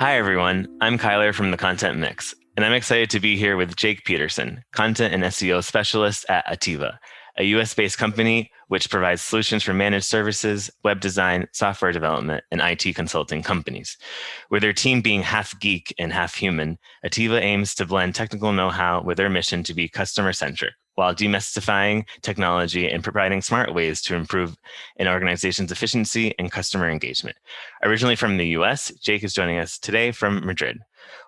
Hi, everyone. I'm Kyler from the Content Mix, and I'm excited to be here with Jake Peterson, Content and SEO Specialist at Atiba, a US-based company which provides solutions for managed services, web design, software development, and IT consulting companies. With their team being half geek and half human, Atiba aims to blend technical know-how with their mission to be customer-centric, while demystifying technology and providing smart ways to improve an organization's efficiency and customer engagement. Originally from the US, Jake is joining us today from Madrid.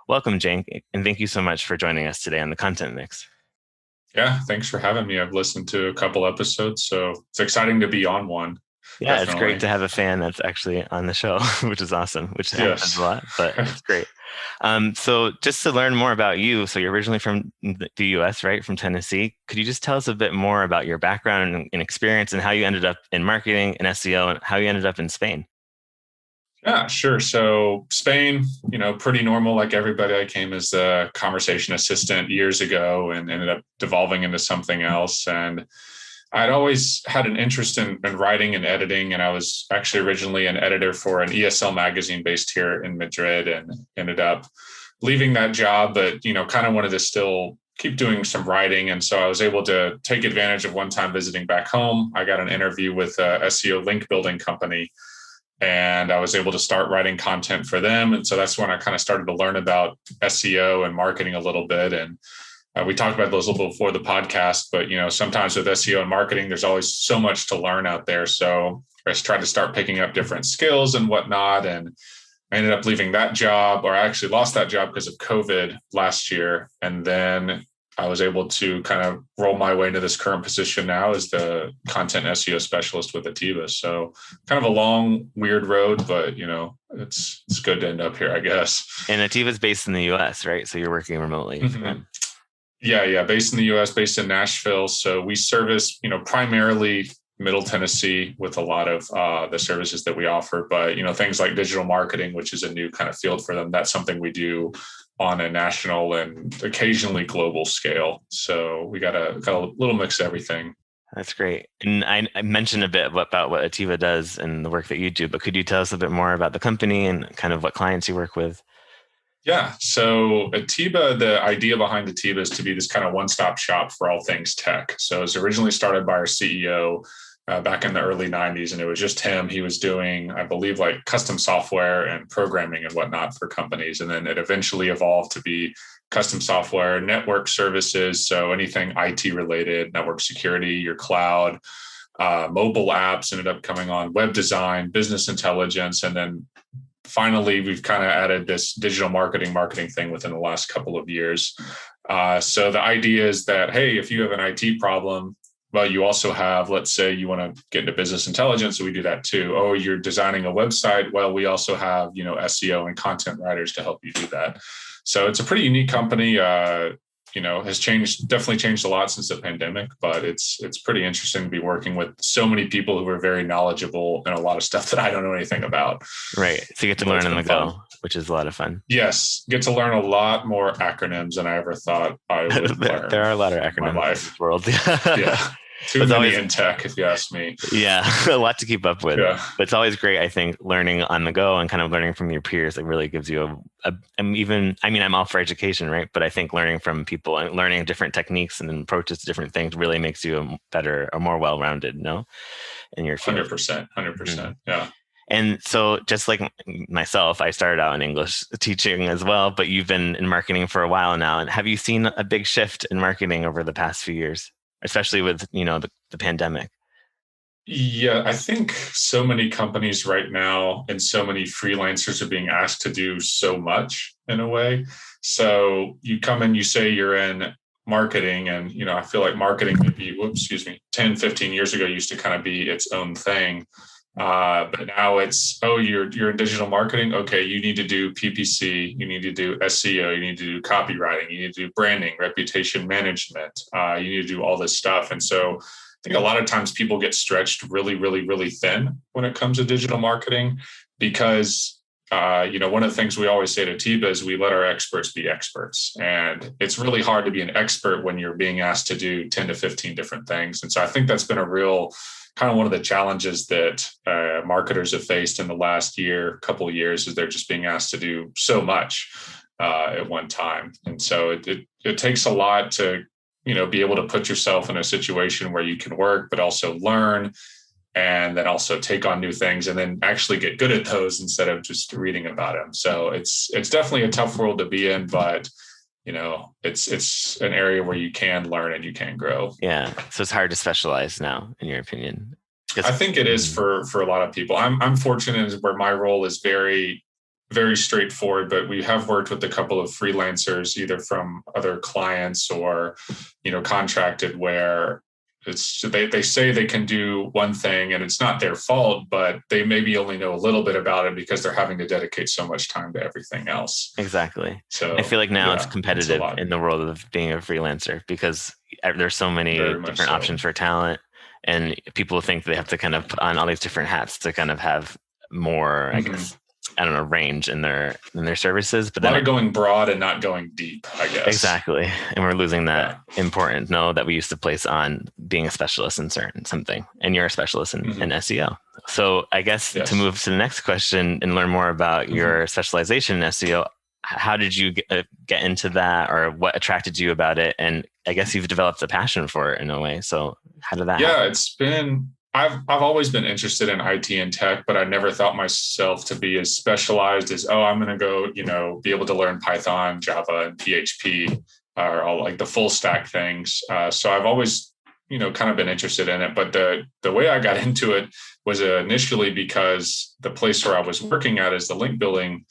Welcome, Jake, and thank you so much for joining us today on the Content Mix. Yeah, thanks for having me. I've listened to a couple episodes, so it's exciting to be on one. Yeah, it's great Definitely. to have a fan that's actually on the show, which is awesome, which happens Yes. a lot, but it's great. So just to learn more about you, so you're originally from the US, right? From Tennessee. Could you just tell us a bit more about your background and experience and how you ended up in marketing and SEO and how you ended up in Spain? Yeah, sure. So Spain, pretty normal. Like everybody, I came as a conversation assistant years ago and ended up devolving into something else. And I'd always had an interest in writing and editing. And I was actually originally an editor for an ESL magazine based here in Madrid and ended up leaving that job, but, kind of wanted to still keep doing some writing. And so I was able to take advantage of one time visiting back home. I got an interview with a SEO link building company and I was able to start writing content for them. And so that's when I kind of started to learn about SEO and marketing a little bit. And we talked about those a little before the podcast, but sometimes with SEO and marketing, there's always so much to learn out there. So I just tried to start picking up different skills and whatnot. And I ended up leaving that job, or I actually lost that job because of COVID last year. And then I was able to kind of roll my way into this current position now as the content SEO specialist with Atiba. So kind of a long, weird road, but it's good to end up here, I guess. And Ativa's based in the US, right? So you're working remotely for them. Yeah. Based in the US, based in Nashville. So we service, primarily Middle Tennessee with a lot of the services that we offer. But, things like digital marketing, which is a new kind of field for them, that's something we do on a national and occasionally global scale. So we got a little mix of everything. That's great. And I mentioned a bit about what Atiba does and the work that you do, but could you tell us a bit more about the company and kind of what clients you work with? Yeah. So Atiba, the idea behind Atiba is to be this kind of one-stop shop for all things tech. So it was originally started by our CEO back in the early 90s, and it was just him. He was doing, I believe, like custom software and programming and whatnot for companies. And then it eventually evolved to be custom software, network services. So anything IT related, network security, your cloud, mobile apps ended up coming on, web design, business intelligence, and then finally, we've kind of added this digital marketing thing within the last couple of years. So the idea is that, hey, if you have an IT problem, well, you also have, let's say you want to get into business intelligence, so we do that too. Oh, you're designing a website. Well, we also have, SEO and content writers to help you do that. So it's a pretty unique company. Has definitely changed a lot since the pandemic, but it's pretty interesting to be working with so many people who are very knowledgeable and a lot of stuff that I don't know anything about. Right. So you get to learn on the go, which is a lot of fun. Yes, get to learn a lot more acronyms than I ever thought I would learn. There are a lot of acronyms in this world. Yeah. Too many in tech, if you ask me. Yeah, a lot to keep up with. Yeah. But it's always great, I think, learning on the go and kind of learning from your peers. It really gives you I'm all for education, right? But I think learning from people and learning different techniques and approaches to different things really makes you a better or more well-rounded, in your field. 100%. Mm-hmm. Yeah. And so just like myself, I started out in English teaching as well, but you've been in marketing for a while now. And have you seen a big shift in marketing over the past few years, especially with, the pandemic? Yeah, I think so many companies right now and so many freelancers are being asked to do so much in a way. So you come in, you say you're in marketing, and I feel like marketing maybe 10, 15 years ago used to kind of be its own thing. But now it's, you're in digital marketing. Okay, you need to do PPC, you need to do SEO, you need to do copywriting, you need to do branding, reputation management. You need to do all this stuff. And so I think a lot of times people get stretched really, really, really thin when it comes to digital marketing because one of the things we always say to Atiba is we let our experts be experts. And it's really hard to be an expert when you're being asked to do 10 to 15 different things. And so I think that's been a real kind of one of the challenges that marketers have faced in the last couple of years, is they're just being asked to do so much at one time. And so it takes a lot to, be able to put yourself in a situation where you can work, but also learn, and then also take on new things, and then actually get good at those instead of just reading about them. So it's definitely a tough world to be in, but it's an area where you can learn and you can grow. Yeah. So it's hard to specialize now, in your opinion? I think it is for a lot of people. I'm fortunate where my role is very, very straightforward, but we have worked with a couple of freelancers, either from other clients or, contracted, where they say they can do one thing and it's not their fault, but they maybe only know a little bit about it because they're having to dedicate so much time to everything else. Exactly. So I feel like now it's competitive in the world of being a freelancer, because there's so many different options for talent, and people think they have to kind of put on all these different hats to kind of have more, I guess, I don't know, range in their services. But then going broad and not going deep, I guess. Exactly. And we're losing that important that we used to place on being a specialist in something. And you're a specialist in SEO. So I guess to move to the next question and learn more about your specialization in SEO, how did you get into that, or what attracted you about it? And I guess you've developed a passion for it in a way. So how did that happen? It's been, I've always been interested in IT and tech, but I never thought myself to be as specialized as, I'm going to go, be able to learn Python, Java, and PHP, or all like the full stack things. So I've always, kind of been interested in it. But the way I got into it was initially because the place where I was working at is the link building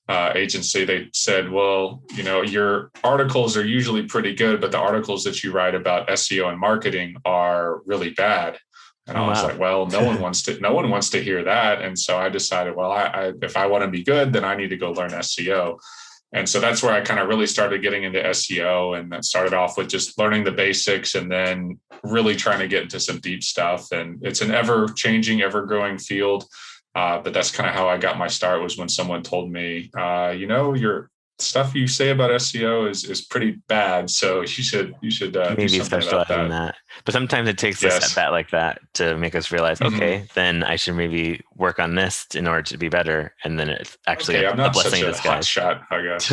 agency. They said, well, your articles are usually pretty good, but the articles that you write about SEO and marketing are really bad. And I was like, well, no one wants to hear that. And so I decided, well, if I want to be good, then I need to go learn SEO. And so that's where I kind of really started getting into SEO, and that started off with just learning the basics and then really trying to get into some deep stuff. And it's an ever changing, ever growing field. But that's kind of how I got my start, was when someone told me, your stuff you say about SEO is pretty bad. So you should maybe specialize in that. But sometimes it takes a setback like that to make us realize, okay, then I should maybe work on this in order to be better. And then it's actually I'm not a blessing in disguise. Hot shot, I guess.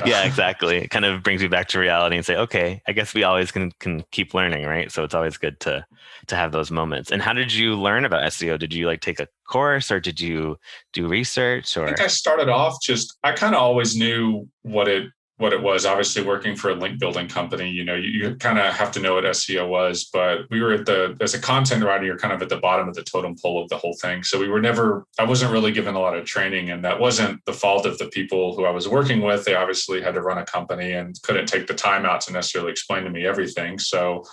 Yeah, exactly. It kind of brings me back to reality and say, okay, I guess we always can keep learning, right? So it's always good to have those moments. And how did you learn about SEO? Did you take a course, or did you do research? Or I think I started off I kind of always knew what it was. Obviously, working for a link building company, you kind of have to know what SEO was. But we were as a content writer, you're kind of at the bottom of the totem pole of the whole thing. So I wasn't really given a lot of training, and that wasn't the fault of the people who I was working with. They obviously had to run a company and couldn't take the time out to necessarily explain to me everything. So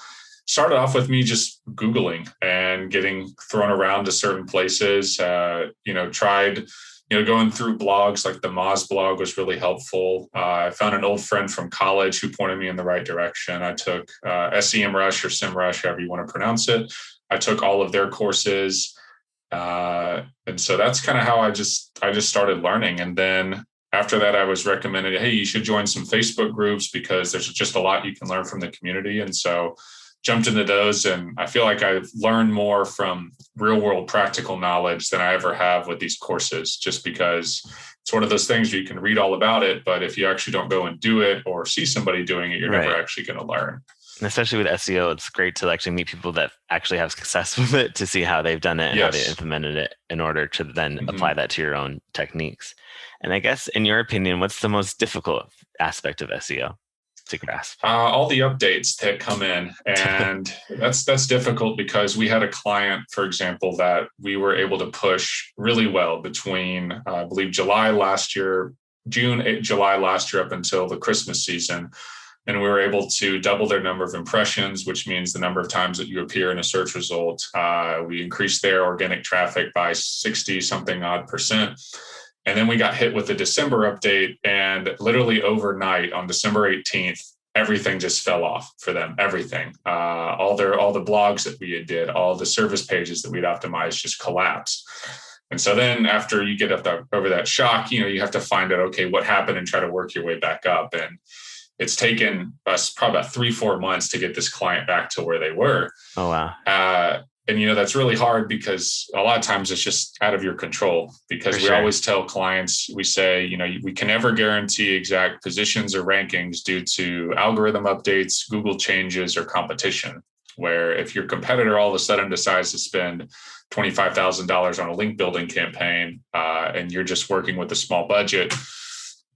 started off with me just Googling and getting thrown around to certain places, tried, going through blogs, like the Moz blog was really helpful. I found an old friend from college who pointed me in the right direction. I took SEMrush or SEMrush, however you want to pronounce it. I took all of their courses. And so that's kind of how I just started learning. And then after that, I was recommended, hey, you should join some Facebook groups because there's just a lot you can learn from the community. And so jumped into those, and I feel like I've learned more from real world practical knowledge than I ever have with these courses, just because it's one of those things where you can read all about it, but if you actually don't go and do it or see somebody doing it, you're never actually going to learn. And especially with SEO, it's great to actually meet people that actually have success with it, to see how they've done it and how they implemented it in order to then apply that to your own techniques. And I guess, in your opinion, what's the most difficult aspect of SEO to grasp? All the updates that come in, and that's difficult because we had a client, for example, that we were able to push really well between, I believe, June, July last year, up until the Christmas season. And we were able to double their number of impressions, which means the number of times that you appear in a search result. We increased their organic traffic by 60 something odd %. And then we got hit with the December update, and literally overnight on December 18th, everything just fell off for them. Everything, all the blogs that we did, all the service pages that we'd optimized just collapsed. And so then after you get over that shock, you have to find out, okay, what happened and try to work your way back up. And it's taken us probably about 3-4 months to get this client back to where they were. Oh, wow. And that's really hard because a lot of times it's just out of your control, because we always tell clients, we say, we can never guarantee exact positions or rankings due to algorithm updates, Google changes, or competition. Where if your competitor all of a sudden decides to spend $25,000 on a link building campaign, and you're just working with a small budget,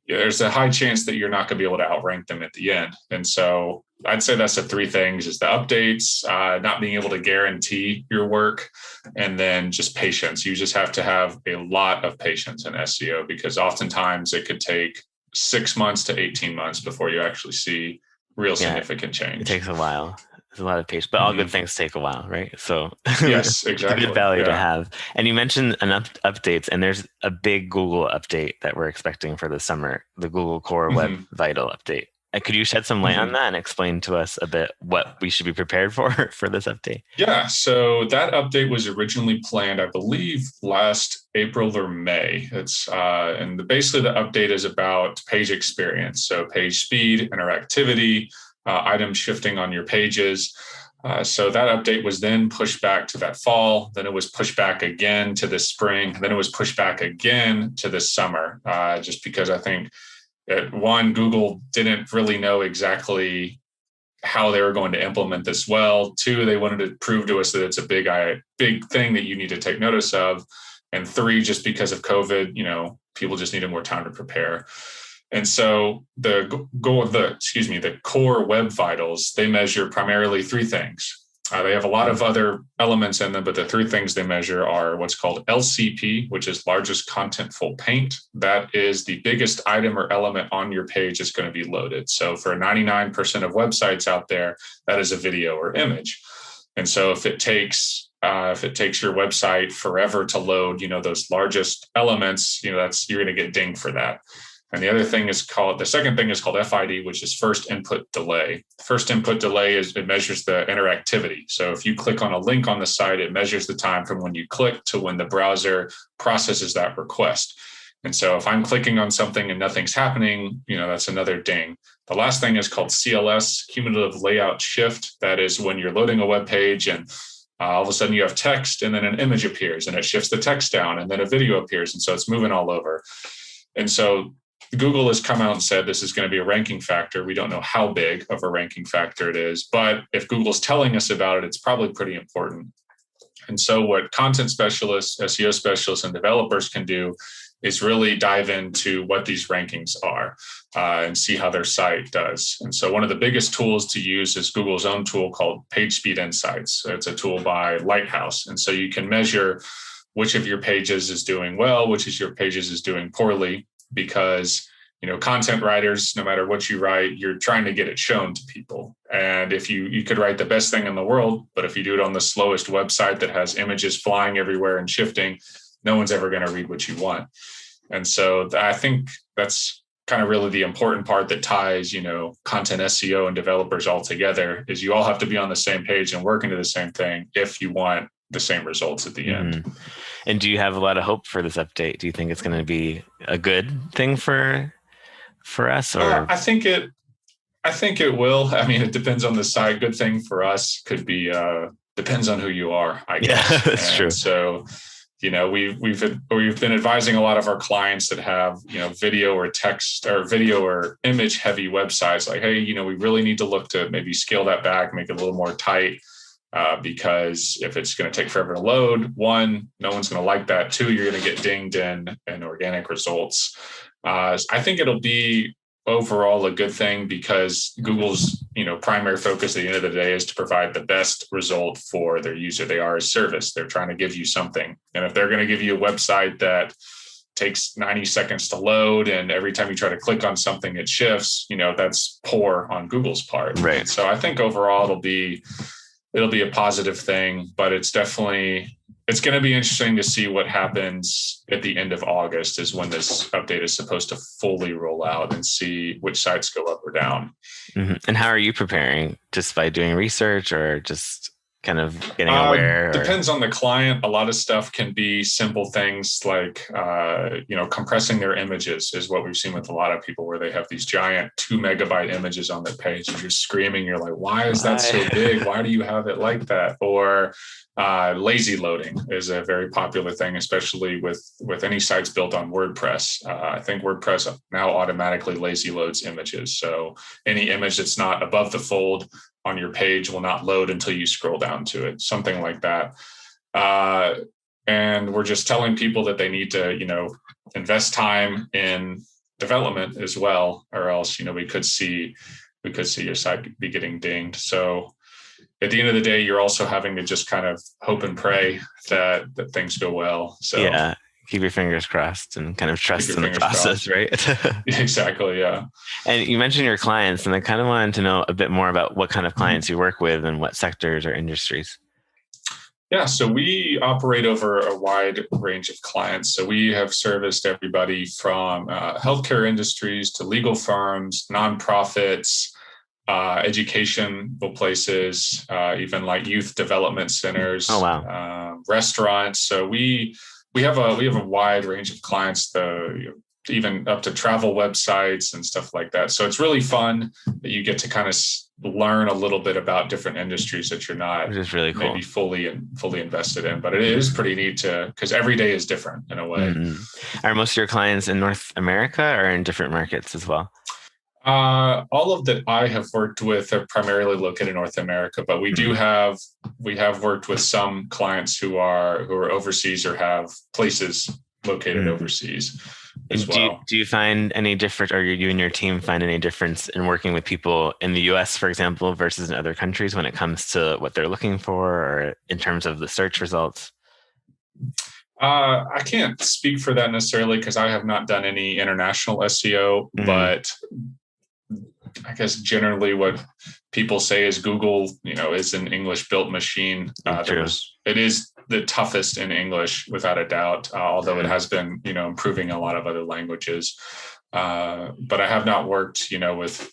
there's a high chance that you're not going to be able to outrank them at the end. And so I'd say that's the three things: is the updates, not being able to guarantee your work, and then just patience. You just have to have a lot of patience in SEO, because oftentimes it could take 6 months to 18 months before you actually see real significant change. It takes a while. There's a lot of patience, but all good things take a while, right? So yes, exactly. It's a good value to have. And you mentioned updates, and there's a big Google update that we're expecting for the summer, the Google Core Web Vital update. Could you shed some light on that and explain to us a bit what we should be prepared for this update? Yeah, so that update was originally planned, I believe, last April or May. And basically the update is about page experience, so page speed, interactivity, items shifting on your pages. So that update was then pushed back to that fall. Then it was pushed back again to this spring. Then it was pushed back again to this summer, just because I think that, one, Google didn't really know exactly how they were going to implement this well. Two, they wanted to prove to us that it's a big thing that you need to take notice of. And three, just because of COVID, people just needed more time to prepare. And so the Core Web Vitals, they measure primarily three things. They have a lot of other elements in them, but the three things they measure are what's called LCP, which is largest contentful paint. That is the biggest item or element on your page that's going to be loaded. So for 99% of websites out there, that is a video or image. And so if it takes your website forever to load, those largest elements, you're going to get dinged for that. And the second thing is called FID, which is first input delay. First input delay it measures the interactivity. So if you click on a link on the site, it measures the time from when you click to when the browser processes that request. And so if I'm clicking on something and nothing's happening, that's another ding. The last thing is called CLS, cumulative layout shift. That is when you're loading a web page and all of a sudden you have text and then an image appears and it shifts the text down and then a video appears. And so it's moving all over. And so Google has come out and said this is going to be a ranking factor. We don't know how big of a ranking factor it is, but if Google's telling us about it, it's probably pretty important. And so what content specialists, SEO specialists, and developers can do is really dive into what these rankings are and see how their site does. And so one of the biggest tools to use is Google's own tool called PageSpeed Insights. So it's a tool by Lighthouse. And so you can measure which of your pages is doing well, which of your pages is doing poorly, because content writers, no matter what you write, you're trying to get it shown to people. And if you could write the best thing in the world, but if you do it on the slowest website that has images flying everywhere and shifting, no one's ever going to read what you want. And so I think that's kind of really the important part that ties, content SEO and developers all together, is you all have to be on the same page and working to the same thing if you want the same results at the end. And do you have a lot of hope for this update? Do you think it's going to be a good thing for us? Or I think it will. I mean, it depends on the site. Good thing for us could be depends on who you are, I guess. Yeah, that's true. So, we've been advising a lot of our clients that have video or text or video or image heavy websites. Like, hey, we really need to look to maybe scale that back, make it a little more tight. Because if it's going to take forever to load, one, no one's going to like that. Two, you're going to get dinged in organic results. I think it'll be overall a good thing, because Google's primary focus at the end of the day is to provide the best result for their user. They are a service. They're trying to give you something. And if they're going to give you a website that takes 90 seconds to load, and every time you try to click on something, it shifts, that's poor on Google's part. Right. So I think overall it'll be a positive thing, but it's going to be interesting to see what happens at the end of August, is when this update is supposed to fully roll out, and see which sites go up or down. And how are you preparing? Just by doing research, or just kind of getting aware? Depends on the client. A lot of stuff can be simple things like, compressing their images is what we've seen with a lot of people, where they have these giant 2 megabyte images on their page and you're screaming. You're like, why is that so big? Why do you have it like that? Or lazy loading is a very popular thing, especially with any sites built on WordPress. I think WordPress now automatically lazy loads images. So any image that's not above the fold on your page will not load until you scroll down to it, something like that. And we're just telling people that they need to, invest time in development as well, or else, we could see your site be getting dinged. So at the end of the day, you're also having to just kind of hope and pray that things go well. So yeah, keep your fingers crossed and kind of trust in the process, right? Exactly. Yeah. And you mentioned your clients, and I kind of wanted to know a bit more about what kind of clients you work with and what sectors or industries. Yeah, so we operate over a wide range of clients. So we have serviced everybody from healthcare industries to legal firms, nonprofits, educational places, even like youth development centers, restaurants. So we have a wide range of clients, even up to travel websites and stuff like that. So it's really fun that you get to kind of learn a little bit about different industries that you're not which is really cool. Maybe fully invested in, but it is pretty neat because every day is different in a way. Are most of your clients in North America or in different markets as well? All of that I have worked with are primarily located in North America, but we have worked with some clients who are overseas or have places located overseas as well. Do you find any difference, or you and your team find any difference in working with people in the US, for example, versus in other countries when it comes to what they're looking for or in terms of the search results? I can't speak for that necessarily because I have not done any international SEO, but I guess generally what people say is Google, is an English built machine. It is the toughest in English without a doubt, although it has been, improving a lot of other languages. But I have not worked, with,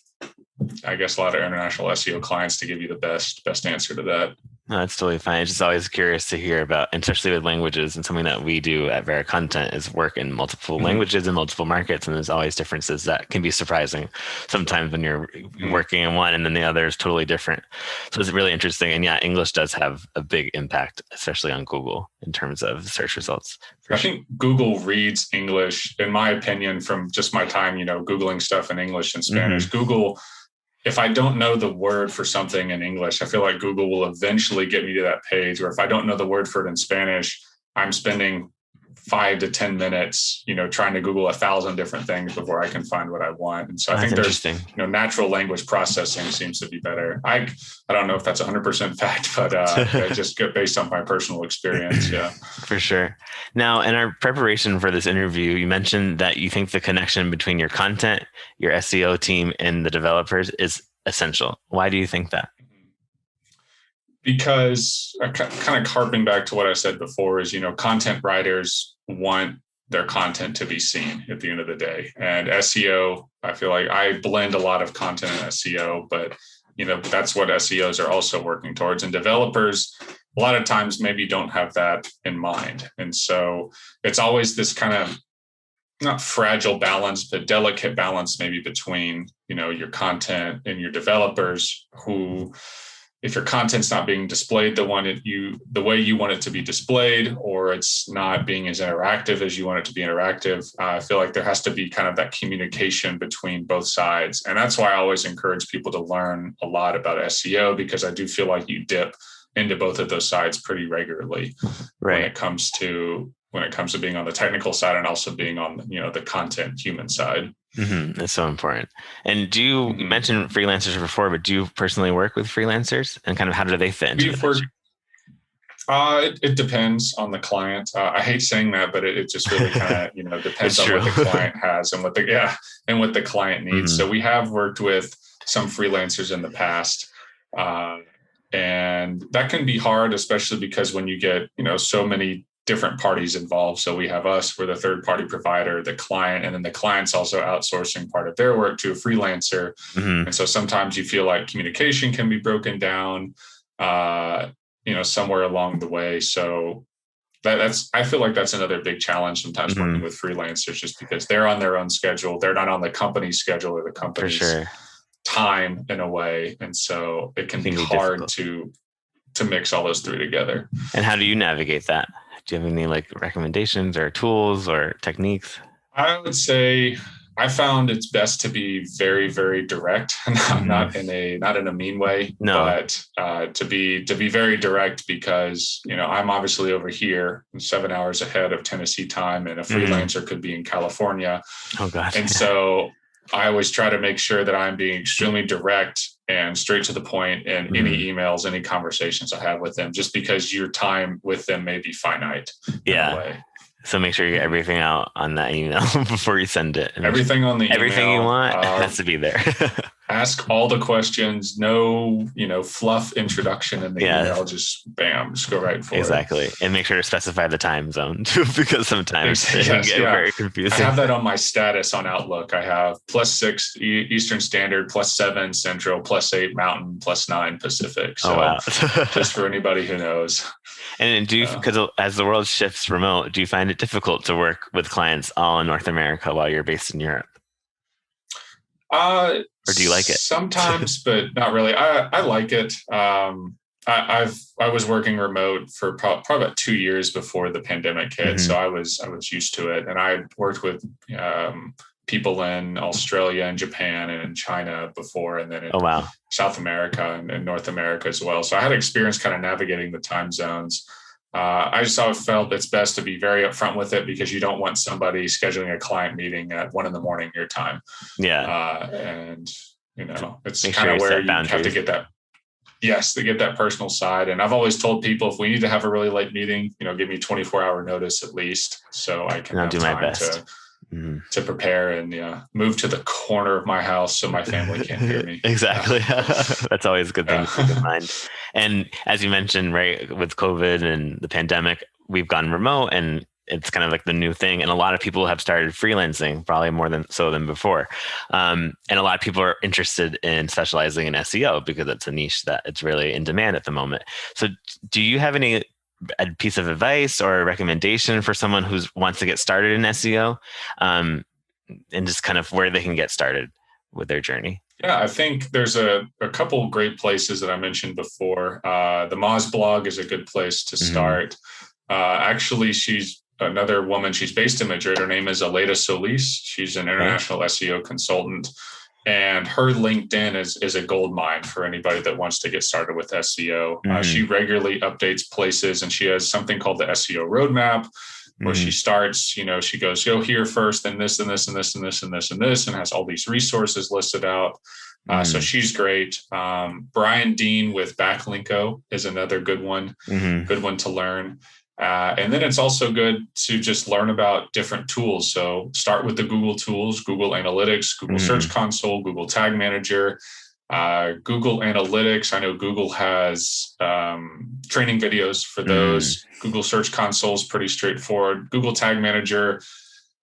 I guess, a lot of international SEO clients to give you the best answer to that. No, that's totally fine. It's just always curious to hear about, especially with languages, and something that we do at Vera Content is work in multiple languages and multiple markets. And there's always differences that can be surprising sometimes when you're working in one and then the other is totally different. So it's really interesting. And yeah, English does have a big impact, especially on Google in terms of search results. I think Google reads English, in my opinion, from just my time, Googling stuff in English and Spanish. Google, if I don't know the word for something in English, I feel like Google will eventually get me to that page. Or if I don't know the word for it in Spanish, I'm spending 5 to 10 minutes, trying to Google 1,000 different things before I can find what I want. And so I think there's, natural language processing seems to be better. I don't know if that's 100% fact, but just based on my personal experience. Yeah, for sure. Now, in our preparation for this interview, you mentioned that you think the connection between your content, your SEO team, and the developers is essential. Why do you think that? Because kind of harping back to what I said before is, content writers want their content to be seen at the end of the day. And SEO, I feel like I blend a lot of content and SEO, but, that's what SEOs are also working towards. And developers, a lot of times maybe don't have that in mind. And so it's always this kind of not fragile balance, but delicate balance maybe between, your content and your developers who, if your content's not being displayed the way you want it to be displayed, or it's not being as interactive as you want it to be interactive, I feel like there has to be kind of that communication between both sides. And that's why I always encourage people to learn a lot about SEO, because I do feel like you dip into both of those sides pretty regularly when it comes to being on the technical side and also being on, the content human side. That's so important. And you mentioned freelancers before, but do you personally work with freelancers, and kind of how do they fit into it? It depends on the client. I hate saying that, but it just really kind of, depends on what the client has and what the client needs. So we have worked with some freelancers in the past, and that can be hard, especially because when you get, so many different parties involved. So we have us, we're the third party provider, the client, and then the client's also outsourcing part of their work to a freelancer. And so sometimes you feel like communication can be broken down. somewhere along the way. So I feel like that's another big challenge sometimes working with freelancers, just because they're on their own schedule. They're not on the company's schedule or the For company's sure. time in a way. And so it can be hard difficult. to mix all those three together. And how do you navigate that? Do you have any like recommendations or tools or techniques? I would say I found it's best to be very, very direct, not in a mean way, No. but to be very direct, because I'm obviously over here, I'm 7 hours ahead of Tennessee time, and a freelancer could be in California. Oh gosh. And so I always try to make sure that I'm being extremely direct and straight to the point in any emails, any conversations I have with them, just because your time with them may be finite. Yeah. In a way. So make sure you get everything out on that email before you send it. And everything on the email. Everything you want has to be there. Ask all the questions. No, fluff introduction in the email. Just bam, just go right for it. Exactly. And make sure to specify the time zone too, because sometimes it can get very confusing. I have that on my status on Outlook. I have +6 Eastern Standard, +7 Central, +8 Mountain, +9 Pacific. So wow. Just for anybody who knows. And because as the world shifts remote, do you find it difficult to work with clients all in North America while you're based in Europe? Or do you like it? Sometimes, but not really. I like it. I was working remote for probably about 2 years before the pandemic hit, so I was used to it, and I worked with people in Australia and Japan and in China before, and then in South America and North America as well. So I had experience kind of navigating the time zones. I just always felt it's best to be very upfront with it, because you don't want somebody scheduling a client meeting at 1 a.m. your time. Yeah. And it's kind of where you have to get that. Yes, to get that personal side. And I've always told people, if we need to have a really late meeting, give me 24-hour notice at least, so I can have do time my best to prepare and move to the corner of my house so my family can't hear me. Exactly. That's always a good thing to keep in mind. And as you mentioned, right, with COVID and the pandemic, we've gone remote, and it's kind of like the new thing. And a lot of people have started freelancing, probably more than before. And a lot of people are interested in specializing in SEO because it's a niche that it's really in demand at the moment. So do you have a piece of advice or a recommendation for someone who wants to get started in SEO, and just kind of where they can get started with their journey? Yeah, I think there's a couple of great places that I mentioned before. The Moz blog is a good place to start. Actually, she's another woman. She's based in Madrid. Her name is Aleda Solis. She's an international SEO consultant. And her LinkedIn is a gold mine for anybody that wants to get started with SEO. She regularly updates places, and she has something called the SEO roadmap, where she starts, she goes, go here first, then this, and this, and this, and this, and this, and this, and has all these resources listed out. So she's great. Brian Dean with Backlinko is another good one to learn. And then it's also good to just learn about different tools. So start with the Google tools, Google Analytics, Google Search Console, Google Tag Manager, Google Analytics. I know Google has training videos for those. Google Search Console is pretty straightforward. Google Tag Manager,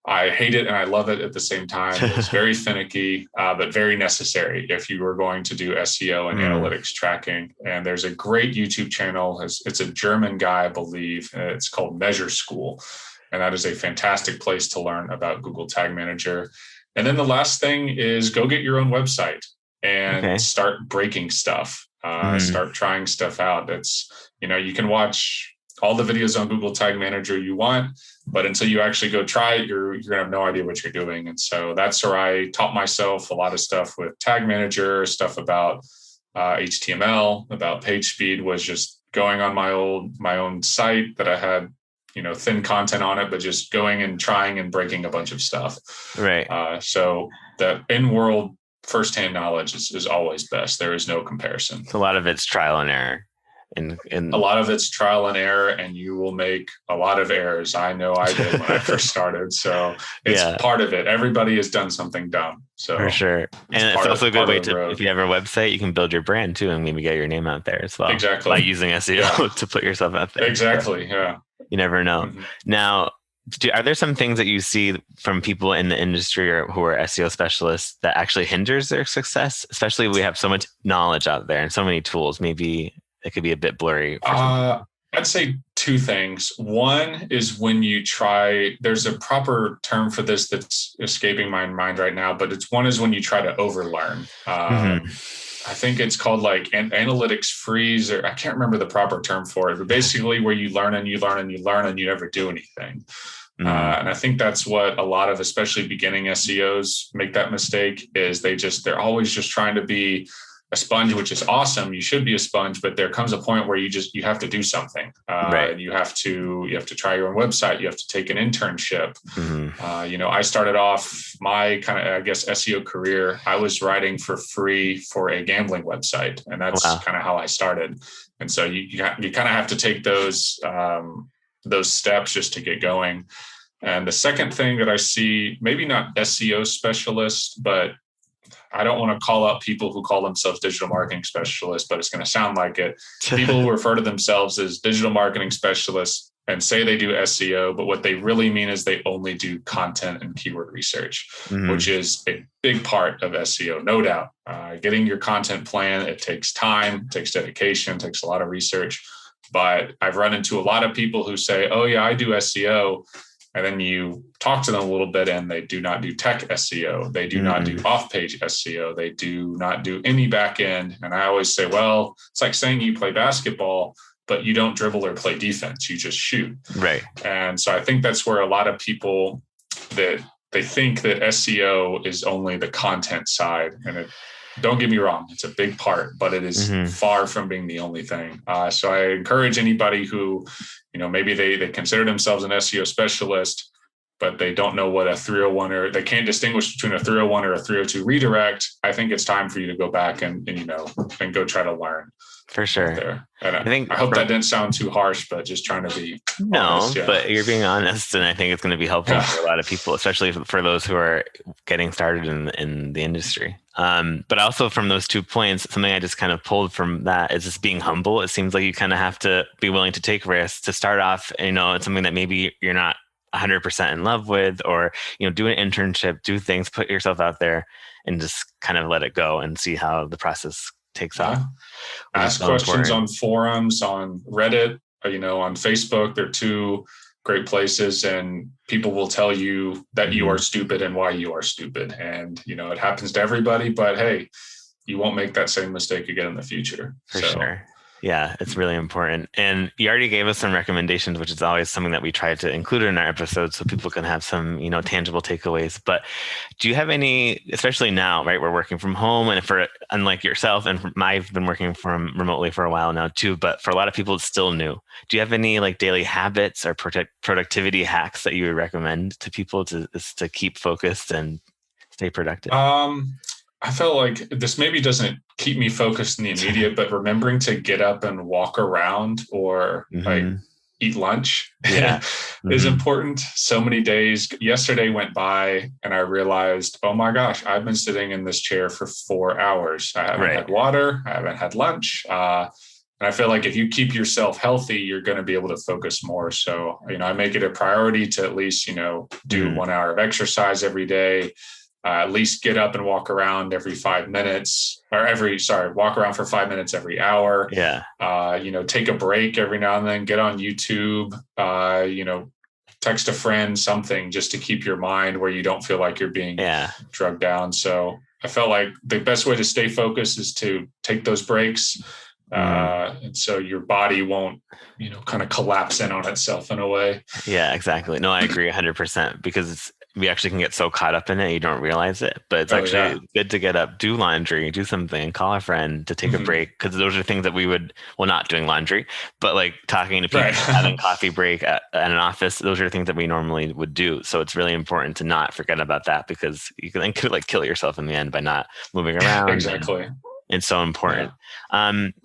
I hate it and I love it at the same time. It's very finicky, but very necessary if you are going to do SEO and analytics tracking. And there's a great YouTube channel. It's a German guy, I believe. It's called Measure School. And that is a fantastic place to learn about Google Tag Manager. And then the last thing is go get your own website and start breaking stuff. Start trying stuff out. You can watch all the videos on Google Tag Manager you want, but until you actually go try it, you're going to have no idea what you're doing. And so that's where I taught myself a lot of stuff with Tag Manager, stuff about HTML, about page speed, was just going on my own site that I had, thin content on it, but just going and trying and breaking a bunch of stuff. Right. So the in-world firsthand knowledge is always best. There is no comparison. So a lot of it's trial and error. And a lot of it's trial and error, and you will make a lot of errors. I know I did when I first started. So it's part of it. Everybody has done something dumb. So for sure. And it's also a good way to, if you have a website, you can build your brand too, and maybe get your name out there as well. Exactly. By using SEO to put yourself out there. Exactly. Yeah. You never know. Now, are there some things that you see from people in the industry or who are SEO specialists that actually hinders their success? Especially we have so much knowledge out there and so many tools. Maybe it could be a bit blurry for some Uh, people? I'd say two things. One is when you try, there's a proper term for this that's escaping my mind right now, but one is when you try to overlearn. Hmm. I think it's called like an analytics freeze, or I can't remember the proper term for it, but basically where you learn and you learn and you learn and you never do anything. Mm, And I think that's what a lot of, especially beginning SEOs, make that mistake. Is they're always just trying to be a sponge, which is awesome. You should be a sponge, but there comes a point where you have to do something. right. And you have to try your own website. You have to take an internship. Hmm. I started off my kind of, I guess, SEO career. I was writing for free for a gambling website, and that's Wow. kind of how I started. And so you kind of have to take those steps just to get going. And the second thing that I see, maybe not SEO specialists, but I don't want to call out people who call themselves digital marketing specialists, but it's going to sound like it. People who refer to themselves as digital marketing specialists and say they do SEO, but what they really mean is they only do content and keyword research, which Hmm. is a big part of SEO, no doubt. Getting your content plan, it takes time, it takes dedication, it takes a lot of research. But I've run into a lot of people who say, oh, yeah, I do SEO. And then you talk to them a little bit and they do not do tech SEO. They do not do Mm. off-page SEO. They do not do any back end. And I always say, well, it's like saying you play basketball, but you don't dribble or play defense. You just shoot. Right. And so I think that's where a lot of people that they think that SEO is only the content side. And don't get me wrong, it's a big part, but it is Hmm. far from being the only thing. So I encourage anybody who, maybe they consider themselves an SEO specialist, but they don't know what a 301 or they can't distinguish between a 301 or a 302 redirect. I think it's time for you to go back and go try to learn For out sure. there. And I think I hope from that didn't sound too harsh, but just trying to be honest. No, Yeah. but you're being honest, and I think it's going to be helpful Yeah. for a lot of people, especially for those who are getting started in the industry. But also from those 2 points, something I just kind of pulled from that is just being humble. It seems like you kind of have to be willing to take risks to start off. It's something that maybe you're not 100% in love with, or do an internship, do things, put yourself out there, and just kind of let it go and see how the process takes off, Yeah. which is Ask so questions important. on forums, on Reddit, on Facebook. They're two great places, and people will tell you that you are Mhm. stupid and why you are stupid. And, it happens to everybody, but hey, you won't make that same mistake again in the future. For So, sure. Yeah, it's really important. And you already gave us some recommendations, which is always something that we try to include in our episodes so people can have some, tangible takeaways. But do you have any, especially now, right? We're working from home, and for unlike yourself, and I've been working from remotely for a while now too, but for a lot of people, it's still new. Do you have any like daily habits or productivity hacks that you would recommend to people to keep focused and stay productive? I felt like this maybe doesn't keep me focused in the immediate, but remembering to get up and walk around or like Hmm. eat lunch Yeah. is Hmm. important. So many days. Yesterday went by and I realized, oh my gosh, I've been sitting in this chair for 4 hours. I haven't Right. had water. I haven't had lunch. And I feel like if you keep yourself healthy, you're going to be able to focus more. So, I make it a priority to at least, do Mm. 1 hour of exercise every day. At least get up and walk around every 5 minutes, or walk around for 5 minutes every hour. Yeah. Take a break every now and then, get on YouTube, text a friend, something just to keep your mind where you don't feel like you're being Yeah. drugged down. So I felt like the best way to stay focused is to take those breaks. Mm. And so your body won't, kind of collapse in on itself in a way. Yeah, exactly. No, I agree 100% because we actually can get so caught up in it, you don't realize it. But it's Oh yeah. actually good to get up, do laundry, do something, call a friend to take a Mhm. break. Because those are things that we would, well, not doing laundry, but like talking to Right. people, having coffee break at an office. Those are things that we normally would do. So it's really important to not forget about that because you can then could like kill yourself in the end by not moving around, and Exactly. it's so Yeah. important.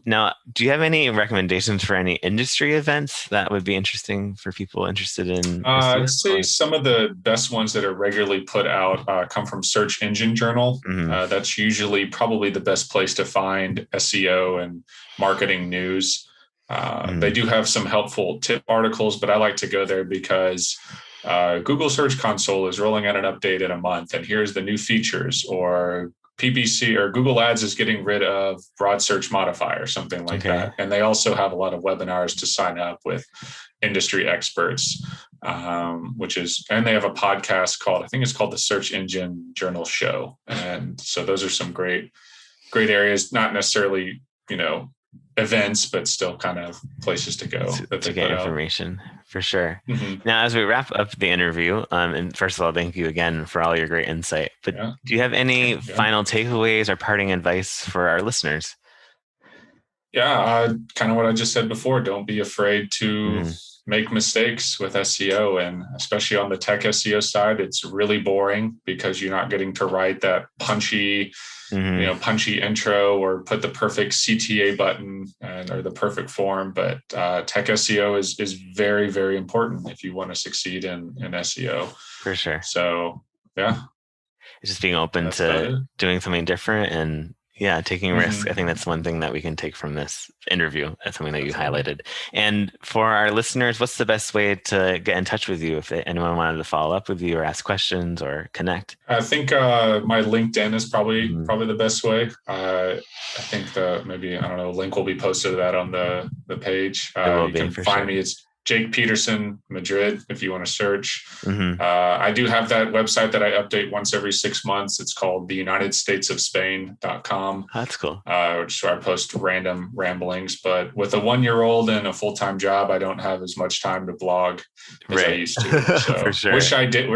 Now, do you have any recommendations for any industry events that would be interesting for people interested in I'd SEO? say some of the best ones that are regularly put out come from Search Engine Journal. Mhm. That's usually probably the best place to find SEO and marketing news. They Mhm. do have some helpful tip articles, but I like to go there because Google Search Console is rolling out an update in a month, and here's the new features, or PPC or Google Ads is getting rid of broad search modifier, something like that. And they also have a lot of webinars to sign up with industry experts, and they have a podcast called, I think it's called the Search Engine Journal Show. And so those are some great areas, not necessarily, events, but still kind of places to go to get information for sure. Now, as we wrap up the interview, and first of all, thank you again for all your great insight. But do you have any final takeaways or parting advice for our listeners? Yeah, kind of what I just said before. Don't be afraid to make mistakes with SEO, and especially on the tech SEO side, it's really boring because you're not getting to write that punchy intro or put the perfect CTA button or the perfect form. But tech SEO is very, very important if you want to succeed in SEO. For sure. So, yeah. It's just being open to doing something different and taking risks. I think that's one thing that we can take from this interview. That's something that you highlighted. And for our listeners, what's the best way to get in touch with you if anyone wanted to follow up with you or ask questions or connect? I think my LinkedIn is probably the best way. I think link will be posted to that on the page. You can find me. It's Jake Peterson, Madrid, if you want to search. I do have that website that I update once every 6 months. It's called theunitedstatesofspain.com. That's cool. Which is where I post random ramblings. But with a 1-year-old and a full-time job, I don't have as much time to blog as I used to. So For sure. Wish I did,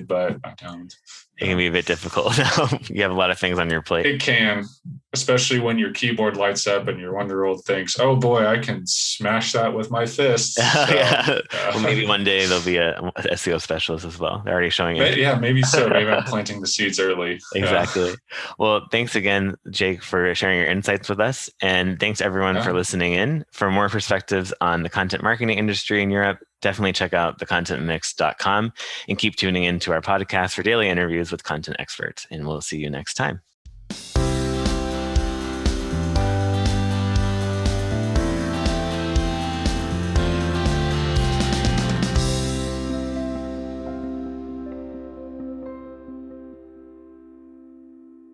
but I don't. It can be a bit difficult now. You have a lot of things on your plate. It can, especially when your keyboard lights up and your 1-year-old thinks, "Oh boy, I can smash that with my fists." So, well, maybe one day there'll be a SEO specialist as well. They're already showing it. Yeah, maybe so. Maybe I'm planting the seeds early. Exactly. Well, thanks again, Jake, for sharing your insights with us. And thanks everyone for listening in. For more perspectives on the content marketing industry in Europe, definitely check out thecontentmix.com and keep tuning in to our podcast for daily interviews with content experts. And we'll see you next time.